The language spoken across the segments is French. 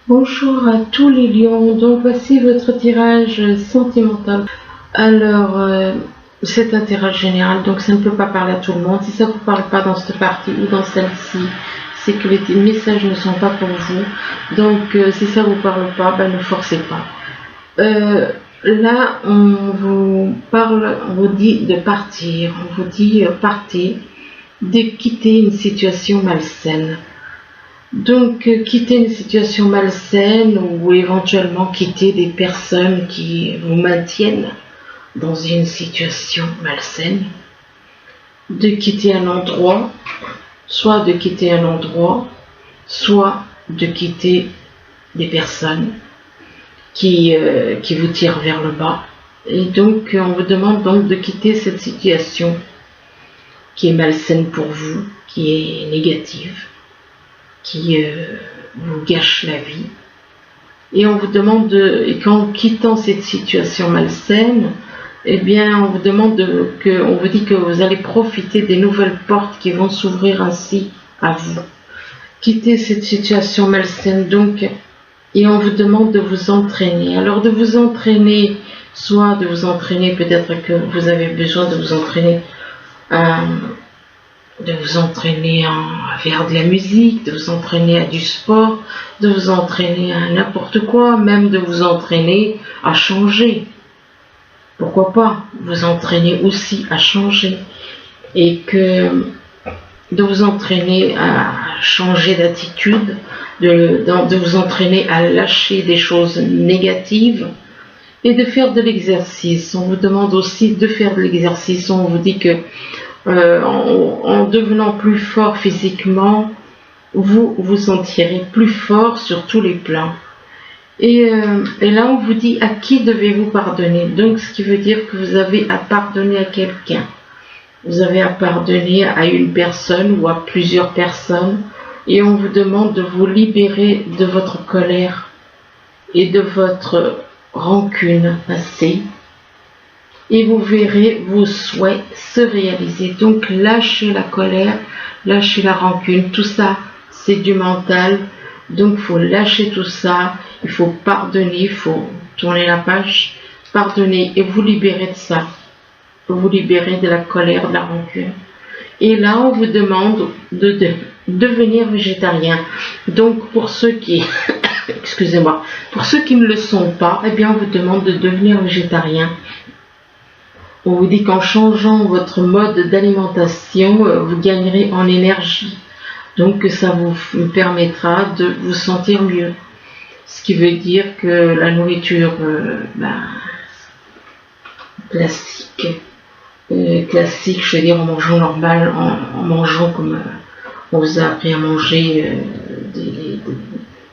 Bonjour à tous les lions, donc voici votre tirage sentimental. Alors, c'est un tirage général, donc ça ne peut pas parler à tout le monde. Si ça ne vous parle pas dans cette partie ou dans celle-ci, c'est que les messages ne sont pas pour vous. Donc, si ça ne vous parle pas, ne forcez pas. Là, on vous parle, on vous dit de partir, on vous dit partez, de quitter une situation malsaine. Donc, quitter une situation malsaine ou éventuellement quitter des personnes qui vous maintiennent dans une situation malsaine. De quitter un endroit, soit de quitter un endroit, soit de quitter des personnes qui vous tirent vers le bas. Et donc, on vous demande donc de quitter cette situation qui est malsaine pour vous, qui est négative, qui vous gâche la vie. Et on vous demande, et qu'en quittant cette situation malsaine, eh bien, on vous demande on vous dit que vous allez profiter des nouvelles portes qui vont s'ouvrir ainsi à vous. Quittez cette situation malsaine, donc, et on vous demande de vous entraîner. Alors, de vous entraîner, soit de vous entraîner, peut-être que vous avez besoin de vous entraîner à faire de la musique, de vous entraîner à du sport, de vous entraîner à n'importe quoi, même de vous entraîner à changer. Pourquoi pas vous entraîner aussi à changer, et que de vous entraîner à changer d'attitude, de vous entraîner à lâcher des choses négatives et de faire de l'exercice. On vous demande aussi de faire de l'exercice. On vous dit que en devenant plus fort physiquement, vous vous sentirez plus fort sur tous les plans. Et là, on vous dit à qui devez-vous pardonner. Donc, ce qui veut dire que vous avez à pardonner à quelqu'un. Vous avez à pardonner à une personne ou à plusieurs personnes. Et on vous demande de vous libérer de votre colère et de votre rancune passée. Et vous verrez vos souhaits se réaliser. Donc, lâchez la colère, lâchez la rancune. Tout ça, c'est du mental. Donc, il faut lâcher tout ça. Il faut pardonner. Il faut tourner la page, pardonner et vous libérer de ça. Vous libérer de la colère, de la rancune. Et là, on vous demande de devenir végétarien. Donc, pour ceux qui... excusez-moi. Pour ceux qui ne le sont pas, eh bien, on vous demande de devenir végétarien. On vous dit qu'en changeant votre mode d'alimentation, vous gagnerez en énergie. Donc, ça vous permettra de vous sentir mieux. Ce qui veut dire que la nourriture classique, je veux dire en mangeant normal, en mangeant comme on vous a appris à manger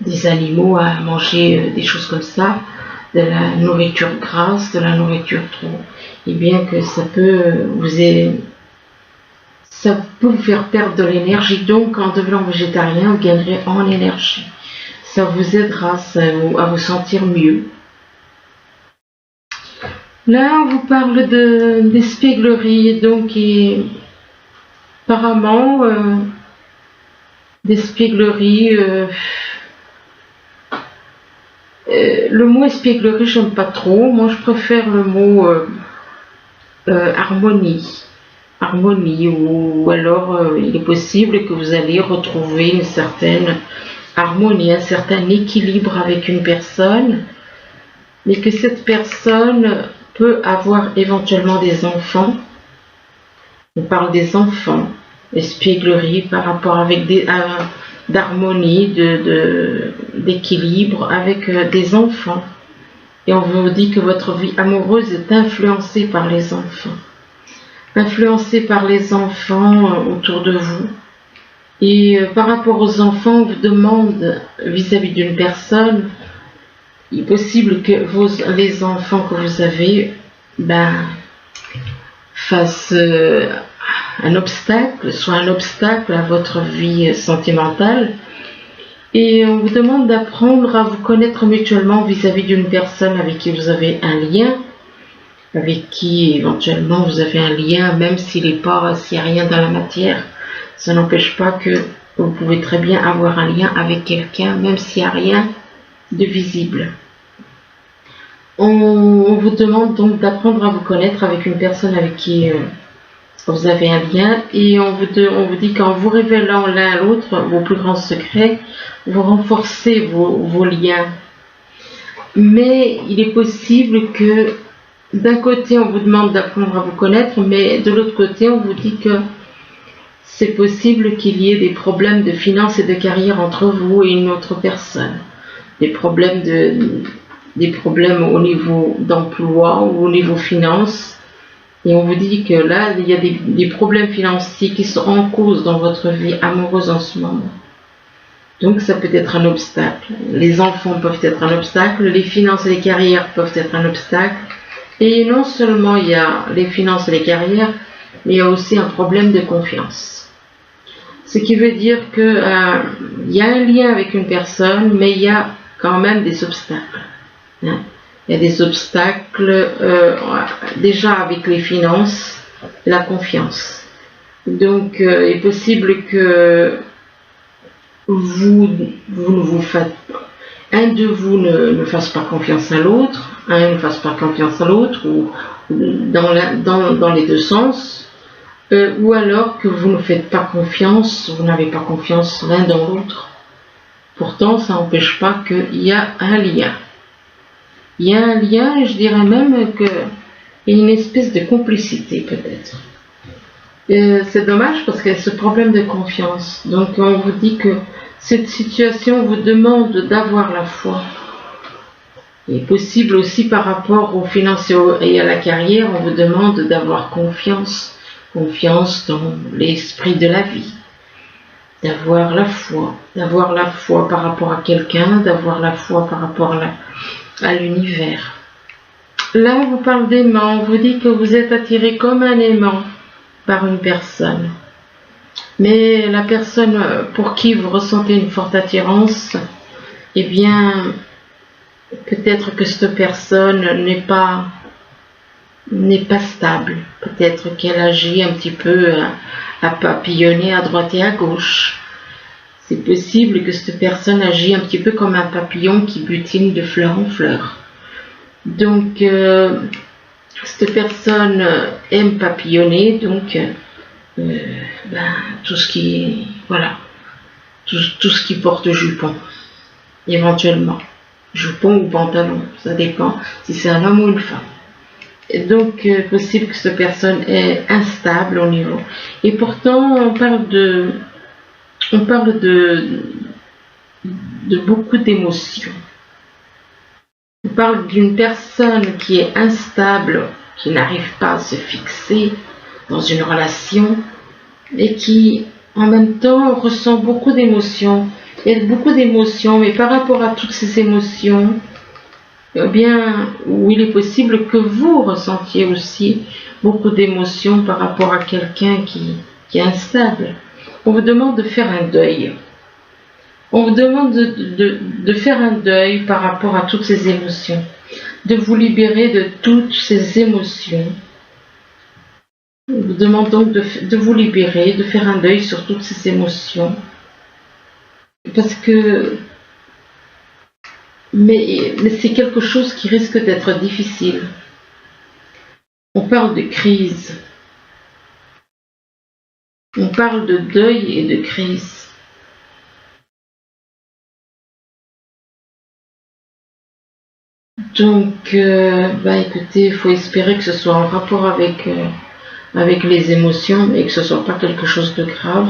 des animaux, à manger des choses comme ça, de la nourriture grasse, de la nourriture trop, et bien que ça peut vous faire perdre de l'énergie. Donc, en devenant végétarien, vous gagnerez en énergie. Ça vous aidera à vous sentir mieux. Là, on vous parle d'espièglerie. Donc, apparemment, d'espièglerie. Le mot espièglerie, j'aime pas trop. Moi, je préfère le mot harmonie. Harmonie, ou alors il est possible que vous allez retrouver une certaine harmonie, un certain équilibre avec une personne, mais que cette personne peut avoir éventuellement des enfants. On parle des enfants, espièglerie par rapport avec d'harmonie, d'équilibre avec des enfants. Et on vous dit que votre vie amoureuse est influencée par les enfants. Influencée par les enfants autour de vous. Et par rapport aux enfants, on vous demande vis-à-vis d'une personne, il est possible que les enfants que vous avez fassent un obstacle, soit un obstacle à votre vie sentimentale. Et on vous demande d'apprendre à vous connaître mutuellement vis-à-vis d'une personne avec qui vous avez un lien, avec qui éventuellement vous avez un lien, même s'il n'y a rien dans la matière. Ça n'empêche pas que vous pouvez très bien avoir un lien avec quelqu'un, même s'il n'y a rien de visible. On vous demande donc d'apprendre à vous connaître avec une personne avec qui vous avez un lien, et on vous dit qu'en vous révélant l'un à l'autre vos plus grands secrets, vous renforcez vos liens. Mais il est possible que d'un côté on vous demande d'apprendre à vous connaître, mais de l'autre côté on vous dit que c'est possible qu'il y ait des problèmes de finances et de carrière entre vous et une autre personne. Des problèmes au niveau d'emploi ou au niveau finances. Et on vous dit que là, il y a des problèmes financiers qui sont en cause dans votre vie amoureuse en ce moment. Donc ça peut être un obstacle. Les enfants peuvent être un obstacle, les finances et les carrières peuvent être un obstacle. Et non seulement il y a les finances et les carrières, mais il y a aussi un problème de confiance. Ce qui veut dire qu'il y a un lien avec une personne, mais il y a quand même des obstacles. Il y a des obstacles déjà avec les finances, la confiance. Donc il est possible que vous ne vous faites pas. Un de vous ne fasse pas confiance à l'autre, un ne fasse pas confiance à l'autre, ou dans les deux sens. Ou alors que vous ne faites pas confiance, vous n'avez pas confiance l'un dans l'autre. Pourtant, ça n'empêche pas qu'il y a un lien. Il y a un lien, et je dirais même qu'il y a une espèce de complicité peut-être. C'est dommage parce qu'il y a ce problème de confiance. Donc on vous dit que cette situation vous demande d'avoir la foi. Il est possible aussi par rapport aux finances et à la carrière, on vous demande d'avoir confiance dans l'esprit de la vie, d'avoir la foi par rapport à quelqu'un, d'avoir la foi par rapport à l'univers. Là, on vous parle d'aimant, on vous dit que vous êtes attiré comme un aimant par une personne. Mais la personne pour qui vous ressentez une forte attirance, eh bien, peut-être que cette personne n'est pas stable. Peut-être qu'elle agit un petit peu à papillonner à droite et à gauche. C'est possible que cette personne agit un petit peu comme un papillon qui butine de fleur en fleur. Donc, cette personne aime papillonner, donc tout ce qui porte jupon, éventuellement. Jupon ou pantalon, ça dépend si c'est un homme ou une femme. Et donc, possible que cette personne est instable au niveau. Et pourtant, on parle de beaucoup d'émotions. On parle d'une personne qui est instable, qui n'arrive pas à se fixer dans une relation et qui, en même temps, ressent beaucoup d'émotions. Il y a beaucoup d'émotions, mais par rapport à toutes ces émotions, eh bien, où il est possible que vous ressentiez aussi beaucoup d'émotions par rapport à quelqu'un qui est instable. On vous demande de faire un deuil. On vous demande de faire un deuil par rapport à toutes ces émotions, de vous libérer de toutes ces émotions. On vous demande donc de vous libérer, de faire un deuil sur toutes ces émotions. Parce que mais c'est quelque chose qui risque d'être difficile. On parle de crise. On parle de deuil et de crise. Donc, écoutez, il faut espérer que ce soit en rapport avec les émotions et que ce ne soit pas quelque chose de grave.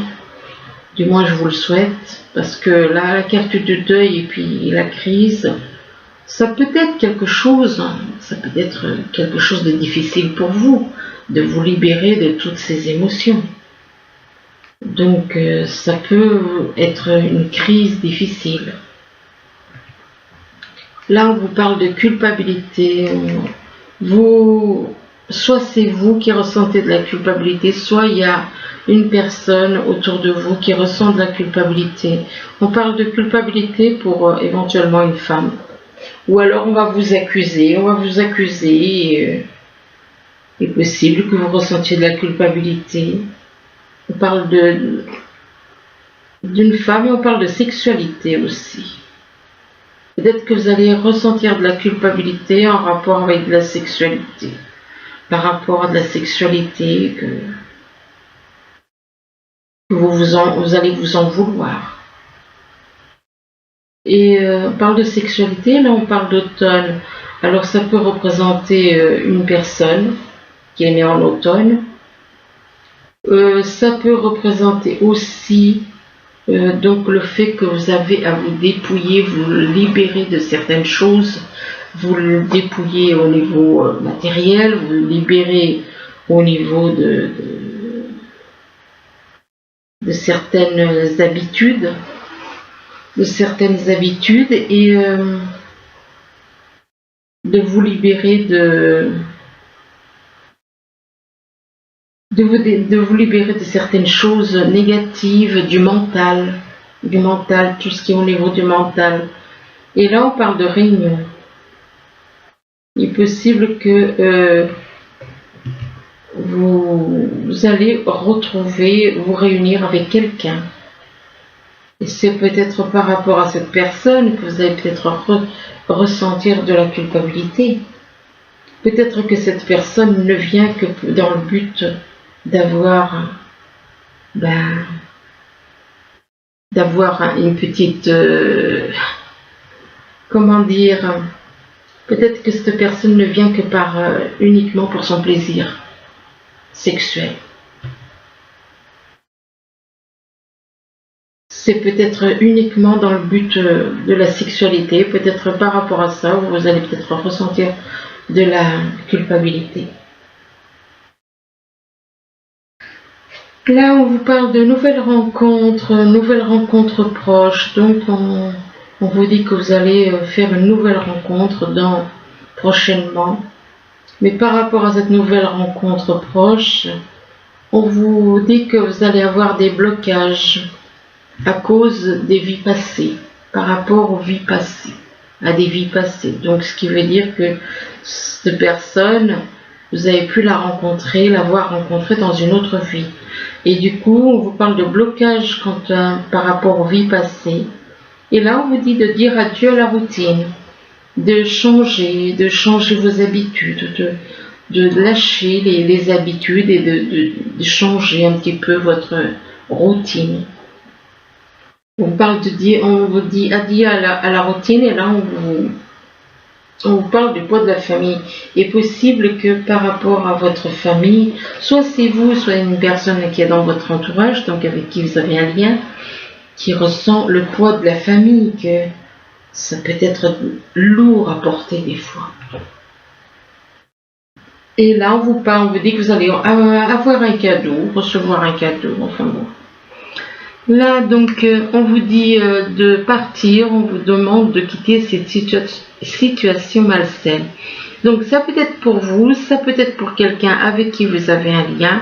Du moins, je vous le souhaite. Parce que là, la carte du deuil et puis la crise, ça peut être quelque chose de difficile pour vous, de vous libérer de toutes ces émotions. Donc, ça peut être une crise difficile. Là, on vous parle de culpabilité. Soit c'est vous qui ressentez de la culpabilité, soit il y a une personne autour de vous qui ressent de la culpabilité. On parle de culpabilité pour éventuellement une femme. Ou alors on va vous accuser. Il est possible que vous ressentiez de la culpabilité. On parle d'une femme et on parle de sexualité aussi. Peut-être que vous allez ressentir de la culpabilité en rapport avec la sexualité. Par rapport à de la sexualité, que vous allez vous en vouloir. Et on parle de sexualité, là on parle d'automne. Alors ça peut représenter une personne qui est née en automne. Ça peut représenter aussi donc le fait que vous avez à vous dépouiller, vous libérer de certaines choses, vous le dépouillez au niveau matériel, vous le libérez au niveau de certaines habitudes, et de vous libérer de vous libérer de certaines choses négatives, du mental, tout ce qui est au niveau du mental. Et là, on parle de réunion. Il est possible que vous allez vous réunir avec quelqu'un. Et c'est peut-être par rapport à cette personne que vous allez peut-être ressentir de la culpabilité. Peut-être que cette personne ne vient que dans le but d'avoir une petite comment dire, peut-être que cette personne ne vient que uniquement pour son plaisir sexuel. C'est peut-être uniquement dans le but de la sexualité, peut-être par rapport à ça, vous allez peut-être ressentir de la culpabilité. Là, on vous parle de nouvelles rencontres proches. Donc, on vous dit que vous allez faire une nouvelle rencontre prochainement. Mais par rapport à cette nouvelle rencontre proche, on vous dit que vous allez avoir des blocages à cause des vies passées, par rapport aux vies passées, à des vies passées. Donc, ce qui veut dire que cette personne, vous avez pu l'avoir rencontrée dans une autre vie. Et du coup, on vous parle de blocage par rapport aux vies passées. Et là, on vous dit de dire adieu à la routine, de changer vos habitudes, de lâcher les habitudes et de changer un petit peu votre routine. On vous dit adieu à la routine, et là, on vous parle du poids de la famille. Il est possible que par rapport à votre famille, soit c'est vous, soit une personne qui est dans votre entourage, donc avec qui vous avez un lien, qui ressent le poids de la famille, que ça peut être lourd à porter des fois. Et là, on vous dit que vous allez avoir un cadeau, recevoir un cadeau, enfin bon. Là, donc, on vous dit de partir, on vous demande de quitter cette situation malsaine. Donc, ça peut être pour vous, ça peut être pour quelqu'un avec qui vous avez un lien,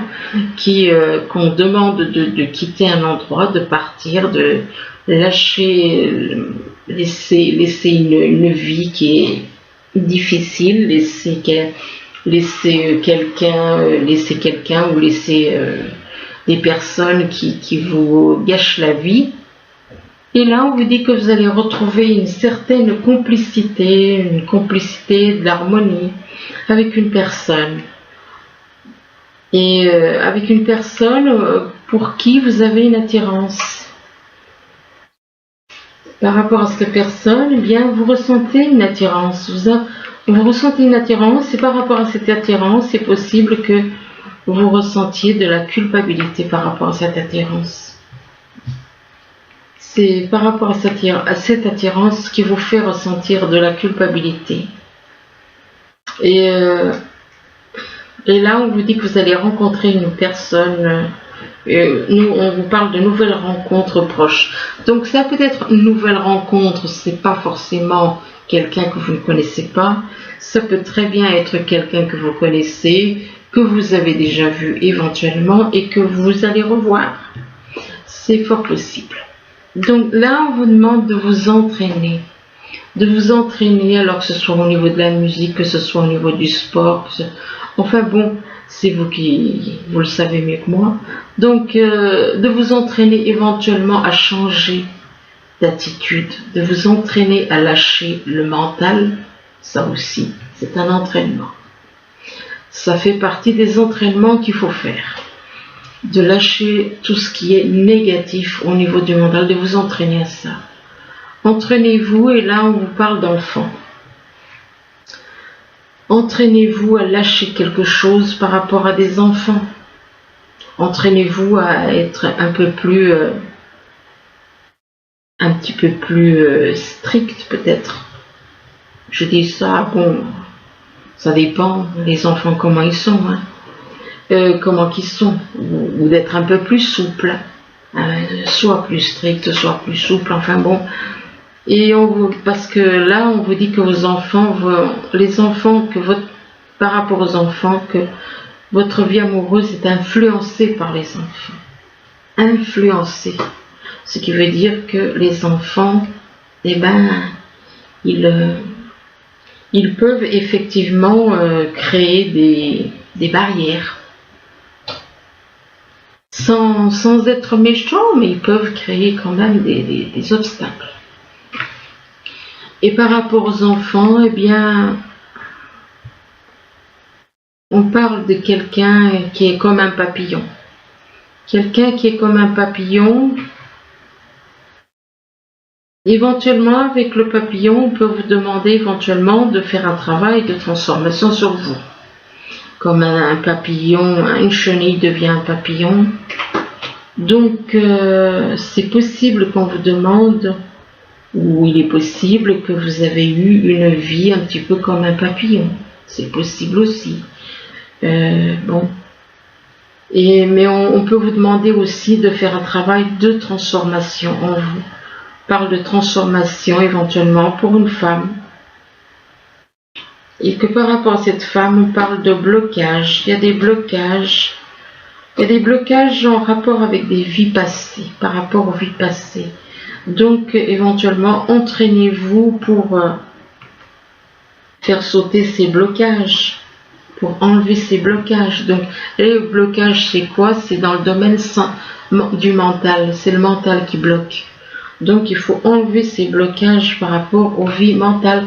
qu'on demande de quitter un endroit, de partir, de lâcher, laisser une vie qui est difficile, laisser quelqu'un ou laisser des personnes qui vous gâchent la vie. Et là, on vous dit que vous allez retrouver une certaine complicité, de l'harmonie avec une personne. Et avec une personne pour qui vous avez une attirance. Par rapport à cette personne, eh bien, vous ressentez une attirance. Vous ressentez une attirance, et par rapport à cette attirance, c'est possible que vous ressentiez de la culpabilité par rapport à cette attirance. C'est par rapport à cette attirance qui vous fait ressentir de la culpabilité. Et là, on vous dit que vous allez rencontrer une personne. Nous, on vous parle de nouvelles rencontres proches. Donc, ça peut être une nouvelle rencontre, c'est pas forcément quelqu'un que vous ne connaissez pas. Ça peut très bien être quelqu'un que vous connaissez, que vous avez déjà vu éventuellement et que vous allez revoir. C'est fort possible. Donc là, on vous demande de vous entraîner. Alors que ce soit au niveau de la musique, que ce soit au niveau du sport. Enfin bon, c'est vous le savez mieux que moi. Donc, de vous entraîner éventuellement à changer d'attitude, de vous entraîner à lâcher le mental. Ça aussi, c'est un entraînement. Ça fait partie des entraînements qu'il faut faire. De lâcher tout ce qui est négatif au niveau du mental, de vous entraîner à ça. Entraînez-vous, et là on vous parle d'enfants. Entraînez-vous à lâcher quelque chose par rapport à des enfants. Entraînez-vous à être un petit peu plus strict peut-être. Je dis ça, bon, ça dépend, les enfants comment ils sont, comment qu'ils sont, ou d'être un peu plus souple, soit plus strict, soit plus souple, enfin bon. Et parce que là, on vous dit que vos enfants, par rapport aux enfants, que votre vie amoureuse est influencée par les enfants. Influencée. Ce qui veut dire que les enfants, eh ben, ils peuvent effectivement créer des barrières. Sans être méchants, mais ils peuvent créer quand même des obstacles. Et par rapport aux enfants, eh bien, on parle de quelqu'un qui est comme un papillon. Quelqu'un qui est comme un papillon, éventuellement avec le papillon, on peut vous demander éventuellement de faire un travail de transformation sur vous. Comme un papillon, une chenille devient un papillon. Donc, c'est possible qu'on vous demande, ou il est possible que vous avez eu une vie un petit peu comme un papillon. C'est possible aussi. Bon. Mais on peut vous demander aussi de faire un travail de transformation en vous. On parle de transformation éventuellement pour une femme. Et que par rapport à cette femme, on parle de blocage. Il y a des blocages. Il y a des blocages en rapport avec des vies passées, par rapport aux vies passées. Donc, éventuellement, entraînez-vous pour faire sauter ces blocages, pour enlever ces blocages. Donc, les blocages, c'est quoi? C'est dans le domaine du mental. C'est le mental qui bloque. Donc, il faut enlever ces blocages par rapport aux vies mentales.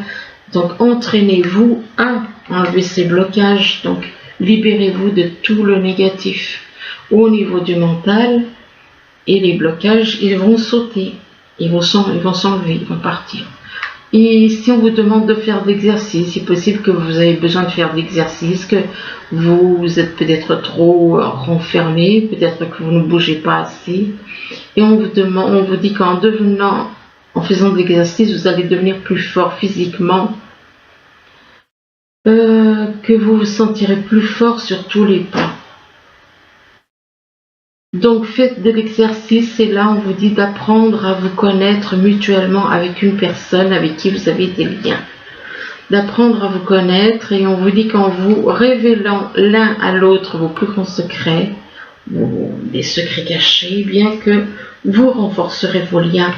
Donc, entraînez-vous à enlever ces blocages. Donc, libérez-vous de tout le négatif au niveau du mental. Et les blocages, ils vont sauter. Ils vont s'enlever, ils vont partir. Et si on vous demande de faire de l'exercice, c'est possible que vous avez besoin de faire de l'exercice, que vous êtes peut-être trop renfermé, peut-être que vous ne bougez pas assez. Et on vous dit qu'en faisant de l'exercice, vous allez devenir plus fort physiquement, que vous vous sentirez plus fort sur tous les plans. Donc faites de l'exercice, et là on vous dit d'apprendre à vous connaître mutuellement avec une personne avec qui vous avez des liens. D'apprendre à vous connaître, et on vous dit qu'en vous révélant l'un à l'autre vos plus grands secrets, des secrets cachés, bien que vous renforcerez vos liens.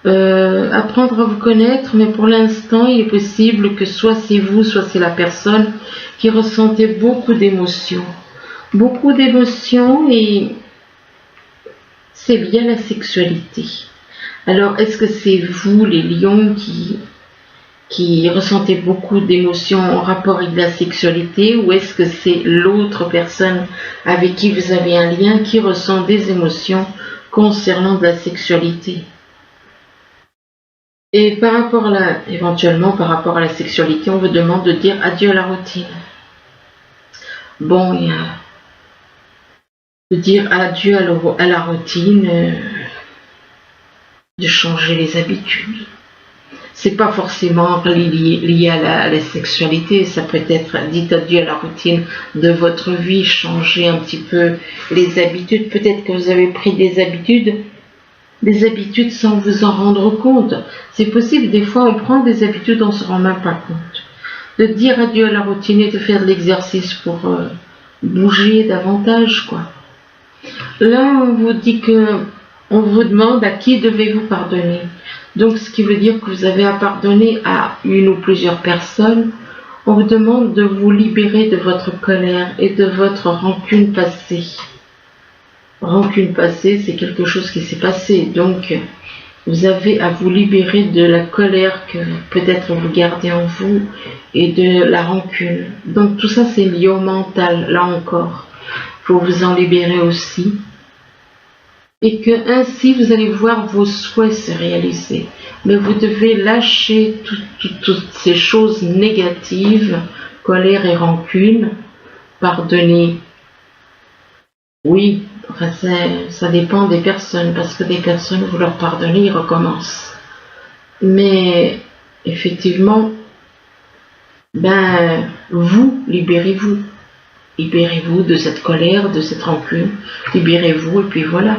Apprendre à vous connaître, mais pour l'instant il est possible que soit c'est vous, soit c'est la personne qui ressentez beaucoup d'émotions. Beaucoup d'émotions, et c'est lié à la sexualité. Alors, est-ce que c'est vous, les lions, qui ressentez beaucoup d'émotions en rapport avec la sexualité, ou est-ce que c'est l'autre personne avec qui vous avez un lien qui ressent des émotions concernant de la sexualité? Et éventuellement par rapport à la sexualité, on vous demande de dire adieu à la routine. Bon, il y a de dire adieu à la routine, de changer les habitudes. C'est pas forcément lié à la sexualité, ça peut être dites adieu à la routine de votre vie, changer un petit peu les habitudes. Peut-être que vous avez pris des habitudes sans vous en rendre compte. C'est possible, des fois on prend des habitudes, on ne se rend même pas compte. De dire adieu à la routine et de faire de l'exercice pour bouger davantage, quoi. Là, on vous dit on vous demande à qui devez-vous pardonner. Donc, ce qui veut dire que vous avez à pardonner à une ou plusieurs personnes. On vous demande de vous libérer de votre colère et de votre rancune passée. Rancune passée, c'est quelque chose qui s'est passé. Donc, Vous avez à vous libérer de la colère que peut-être vous gardez en vous et de la rancune. Donc tout ça c'est lié au mental, là encore. Il faut vous en libérer aussi. Et que ainsi vous allez voir vos souhaits se réaliser. Mais vous devez lâcher toutes ces choses négatives, colère et rancune, pardonner. Oui, enfin ça dépend des personnes, parce que des personnes, vous leur pardonnez, ils recommencent. Mais effectivement, vous, libérez-vous. Libérez-vous de cette colère, de cette rancune. Libérez-vous, et puis voilà.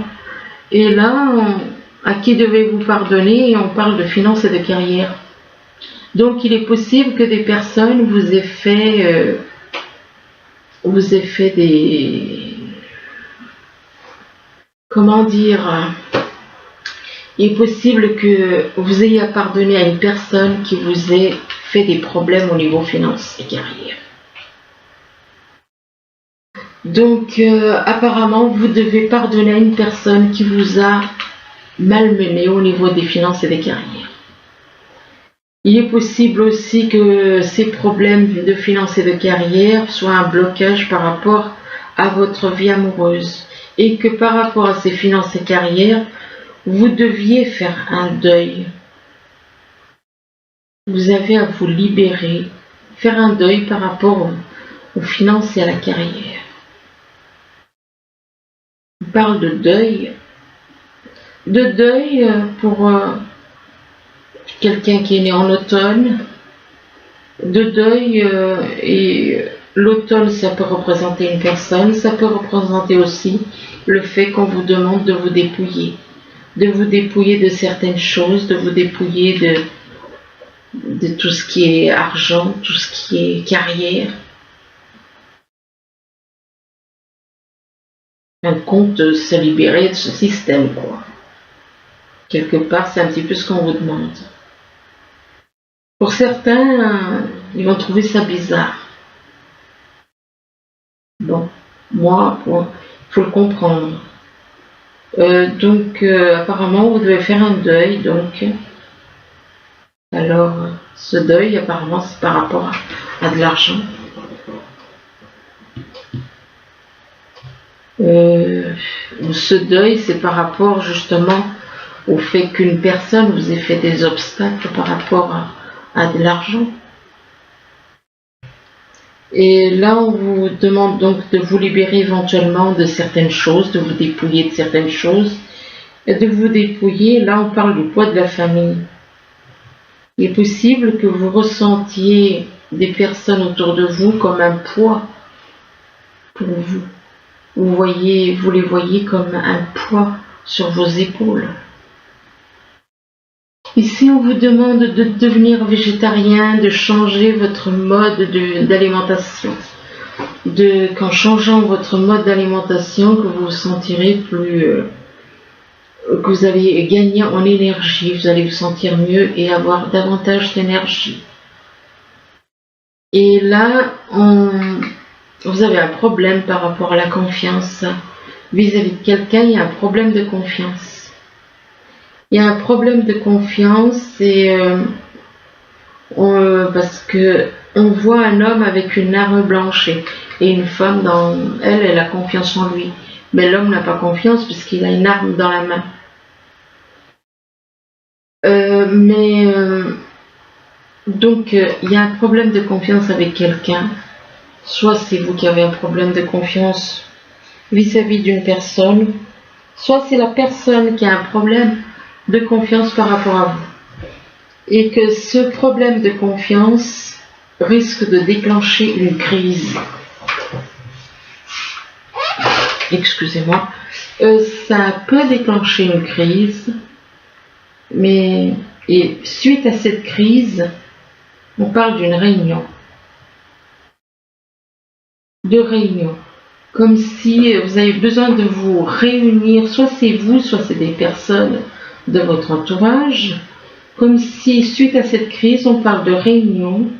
Et là, à qui devez-vous pardonner? On parle de finances et de carrière. Donc il est possible que des personnes vous aient fait des... Comment dire? Il est possible que vous ayez à pardonner à une personne qui vous ait fait des problèmes au niveau finances et carrière. Donc apparemment vous devez pardonner à une personne qui vous a malmené au niveau des finances et des carrières. Il est possible aussi que ces problèmes de finances et de carrière soient un blocage par rapport à votre vie amoureuse et que par rapport à ces finances et carrières, vous deviez faire un deuil. Vous avez à vous libérer, faire un deuil par rapport aux finances et à la carrière. On parle de deuil pour quelqu'un qui est né en automne, de deuil, et l'automne ça peut représenter une personne, ça peut représenter aussi le fait qu'on vous demande de vous dépouiller de certaines choses, de vous dépouiller de tout ce qui est argent, tout ce qui est carrière. En compte, de se libérer de ce système, quoi. Quelque part, c'est un petit peu ce qu'on vous demande. Pour certains, ils vont trouver ça bizarre. Bon, moi, il faut le comprendre. Donc, apparemment, vous devez faire un deuil, donc. Alors, ce deuil, apparemment, c'est par rapport à de l'argent. Ce deuil, c'est par rapport justement au fait qu'une personne vous ait fait des obstacles par rapport à de l'argent. Et là, on vous demande donc de vous libérer éventuellement de certaines choses, de vous dépouiller de certaines choses. Et de vous dépouiller, là, on parle du poids de la famille. Il est possible que vous ressentiez des personnes autour de vous comme un poids pour vous. Vous les voyez comme un poids sur vos épaules. Ici, on vous demande de devenir végétarien, de changer votre mode d'alimentation. Qu'en changeant votre mode d'alimentation, que vous vous sentirez que vous allez gagner en énergie, vous allez vous sentir mieux et avoir davantage d'énergie. Et là, vous avez un problème par rapport à la confiance. Vis-à-vis de quelqu'un, il y a un problème de confiance. Il y a un problème de confiance parce que on voit un homme avec une arme blanche et une femme, elle a confiance en lui. Mais l'homme n'a pas confiance puisqu'il a une arme dans la main. Donc, il y a un problème de confiance avec quelqu'un. Soit c'est vous qui avez un problème de confiance vis-à-vis d'une personne, soit c'est la personne qui a un problème de confiance par rapport à vous. Et que ce problème de confiance risque de déclencher une crise. Excusez-moi. Ça peut déclencher une crise, et suite à cette crise, on parle d'une réunion. De réunion. Comme si vous avez besoin de vous réunir, soit c'est vous, soit c'est des personnes de votre entourage. Comme si, suite à cette crise, on parle de réunion,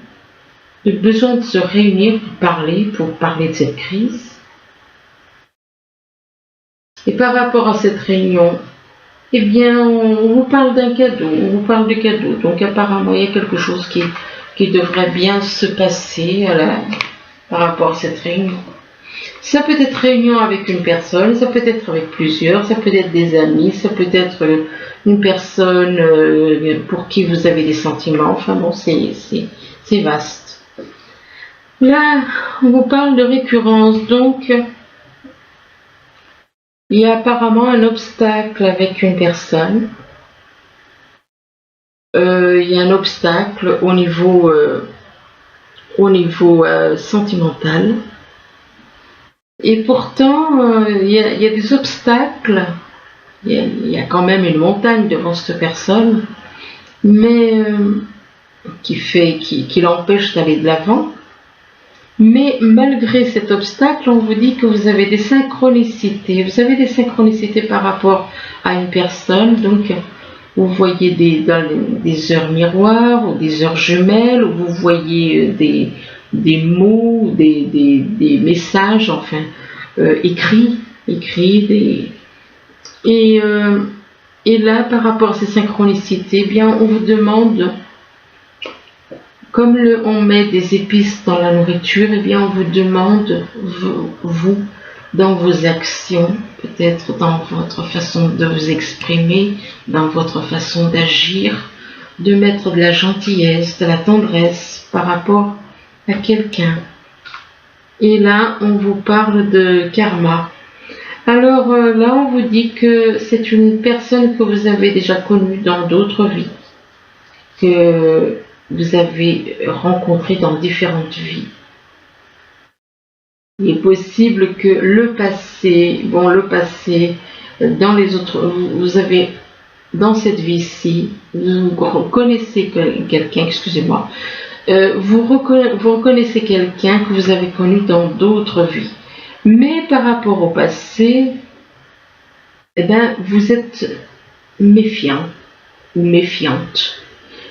de besoin de se réunir pour parler de cette crise. Et par rapport à cette réunion, eh bien, on vous parle d'un cadeau, on vous parle de cadeau. Donc apparemment, il y a quelque chose qui devrait bien se passer par rapport à cette réunion. Ça peut être réunion avec une personne, ça peut être avec plusieurs, ça peut être des amis, ça peut être une personne pour qui vous avez des sentiments. Enfin bon, c'est vaste. Là, on vous parle de récurrence, donc il y a apparemment un obstacle avec une personne. Il y a un obstacle au niveau sentimental. Et pourtant, il y a des obstacles. Il y a quand même une montagne devant cette personne, mais qui l'empêche d'aller de l'avant. Mais malgré cet obstacle, on vous dit que vous avez des synchronicités. Vous avez des synchronicités par rapport à une personne. Donc, vous voyez des heures miroirs ou des heures jumelles, ou vous voyez des mots, des messages, enfin, écrits. Et là, par rapport à ces synchronicités, eh bien, on vous demande, comme on met des épices dans la nourriture, eh bien, on vous demande, vous, dans vos actions, peut-être dans votre façon de vous exprimer, dans votre façon d'agir, de mettre de la gentillesse, de la tendresse par rapport à quelqu'un. Et là, on vous parle de karma. Alors là, on vous dit que c'est une personne que vous avez déjà connue dans d'autres vies, que vous avez rencontrée dans différentes vies. Il est possible que le passé, dans les autres, vous avez, dans cette vie-ci, vous reconnaissez quelqu'un, excusez-moi, vous reconnaissez quelqu'un que vous avez connu dans d'autres vies. Mais par rapport au passé, eh ben, vous êtes méfiant ou méfiante.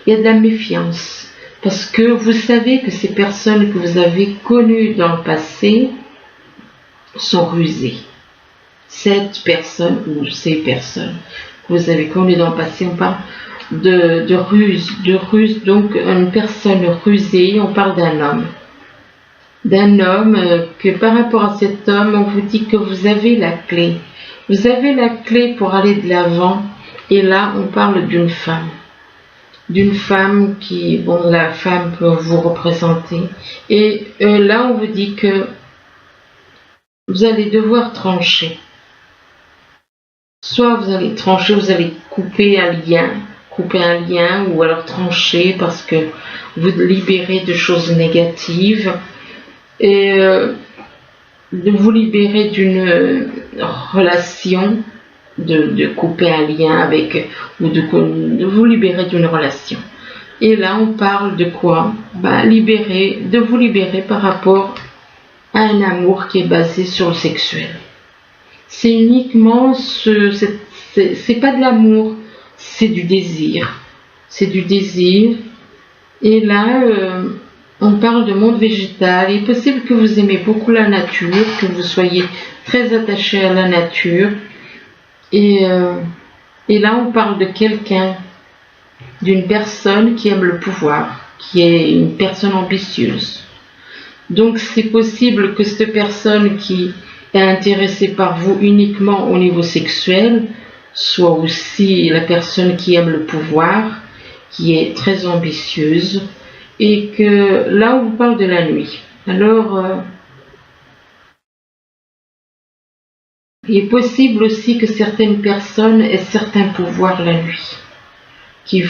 Il y a de la méfiance parce que vous savez que ces personnes que vous avez connues dans le passé sont rusées. Cette personne ou ces personnes que vous avez connues dans le passé, on parle de ruse, donc une personne rusée, on parle d'un homme que par rapport à cet homme, on vous dit que vous avez la clé. Vous avez la clé pour aller de l'avant. Et là, on parle d'une femme. D'une femme qui, la femme peut vous représenter. Et là, on vous dit que vous allez devoir trancher. Soit vous allez trancher, vous allez couper un lien, ou alors trancher parce que vous libérez de choses négatives. Et de vous libérer d'une relation, de couper un lien avec, ou de vous libérer d'une relation. Et là, on parle de quoi? De vous libérer par rapport à un amour qui est basé sur le sexuel. C'est uniquement c'est pas de l'amour, c'est du désir. C'est du désir. Et là, on parle de monde végétal. Il est possible que vous aimez beaucoup la nature, que vous soyez très attaché à la nature. Et là, on parle de quelqu'un, d'une personne qui aime le pouvoir, qui est une personne ambitieuse. Donc, c'est possible que cette personne qui est intéressée par vous uniquement au niveau sexuel soit aussi la personne qui aime le pouvoir, qui est très ambitieuse. Et que là, on vous parle de la nuit. Alors, il est possible aussi que certaines personnes aient certains pouvoirs la nuit, qu'ils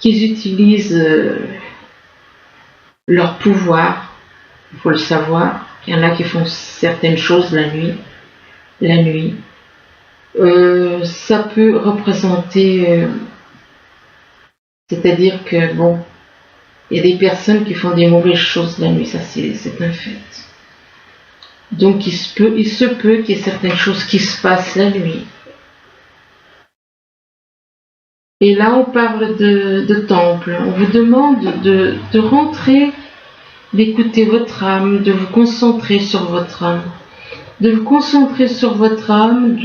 utilisent leur pouvoir. Il faut le savoir. Il y en a qui font certaines choses la nuit. Ça peut représenter... c'est-à-dire que, il y a des personnes qui font des mauvaises choses la nuit, ça c'est un fait. Donc il se peut qu'il y ait certaines choses qui se passent la nuit. Et là on parle de temple, on vous demande de rentrer, d'écouter votre âme, de vous concentrer sur votre âme. De vous concentrer sur votre âme,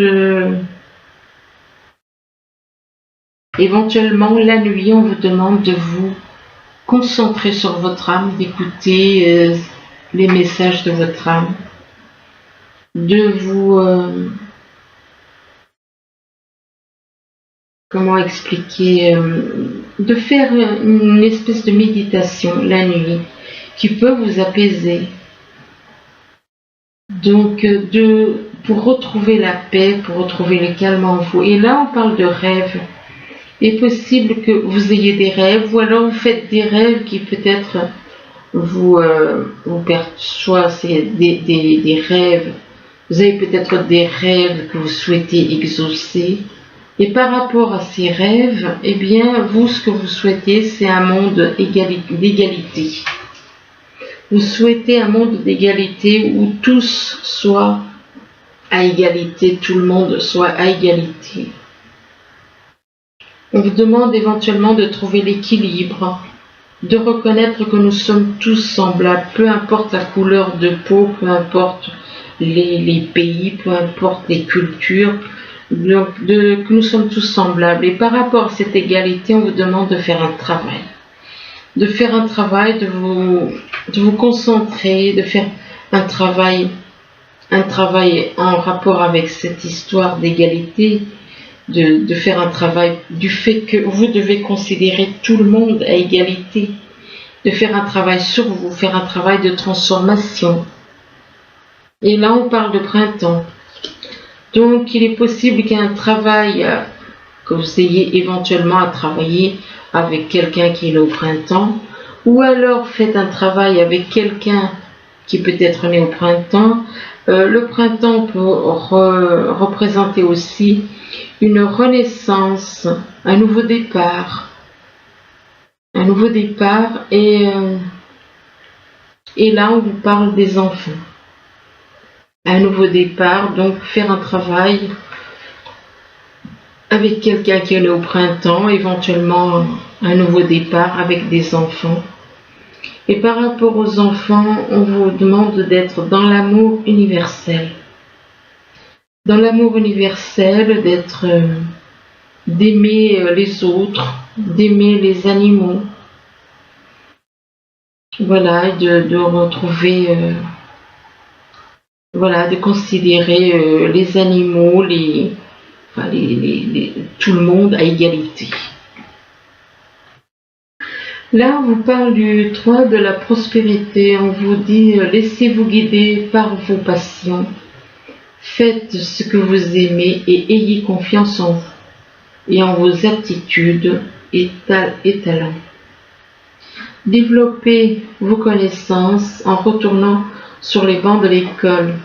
Éventuellement, la nuit, on vous demande de vous concentrer sur votre âme, d'écouter les messages de votre âme, de vous... comment expliquer, de faire une espèce de méditation la nuit qui peut vous apaiser. Donc, pour retrouver la paix, pour retrouver le calme en vous. Et là, on parle de rêves. Il est possible que vous ayez des rêves, ou alors vous faites des rêves qui peut-être vous soit c'est des rêves. Vous avez peut-être des rêves que vous souhaitez exaucer. Et par rapport à ces rêves, eh bien, vous, ce que vous souhaitez, c'est un monde d'égalité. Vous souhaitez un monde d'égalité où tous soient à égalité, tout le monde soit à égalité. On vous demande éventuellement de trouver l'équilibre, de reconnaître que nous sommes tous semblables, peu importe la couleur de peau, peu importe les pays, peu importe les cultures, que nous sommes tous semblables. Et par rapport à cette égalité, on vous demande de faire un travail. De faire un travail, de vous concentrer, de faire un travail en rapport avec cette histoire d'égalité, de faire un travail du fait que vous devez considérer tout le monde à égalité, de faire un travail sur vous, faire un travail de transformation. Et là, on parle de printemps. Donc, il est possible qu'il y ait un travail, que vous ayez éventuellement à travailler avec quelqu'un qui est né au printemps, ou alors faites un travail avec quelqu'un qui peut être né au printemps. Le printemps peut représenter aussi une renaissance, un nouveau départ. Un nouveau départ, et là, on vous parle des enfants. Un nouveau départ, donc faire un travail avec quelqu'un qui est né au printemps, éventuellement un nouveau départ avec des enfants. Et par rapport aux enfants, on vous demande d'être dans l'amour universel. Dans l'amour universel, d'aimer les autres, d'aimer les animaux. Voilà, de retrouver... voilà, de considérer les animaux, tout le monde à égalité. Là, on vous parle du 3 de la prospérité. On vous dit, laissez-vous guider par vos passions. Faites ce que vous aimez et ayez confiance en vous et en vos aptitudes et talents. Développez vos connaissances en retournant sur les bancs de l'école,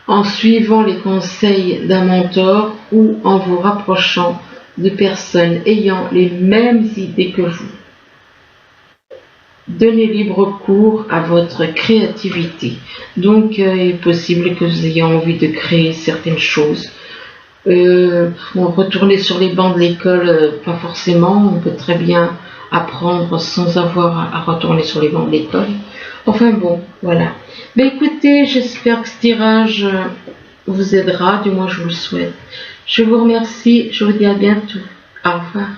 en suivant les conseils d'un mentor ou en vous rapprochant de personnes ayant les mêmes idées que vous. Donnez libre cours à votre créativité. Donc, il est possible que vous ayez envie de créer certaines choses. Retourner sur les bancs de l'école, pas forcément. On peut très bien apprendre sans avoir à retourner sur les bancs de l'école. Enfin bon, voilà. Mais écoutez, j'espère que ce tirage vous aidera, du moins je vous le souhaite. Je vous remercie, je vous dis à bientôt. Au revoir.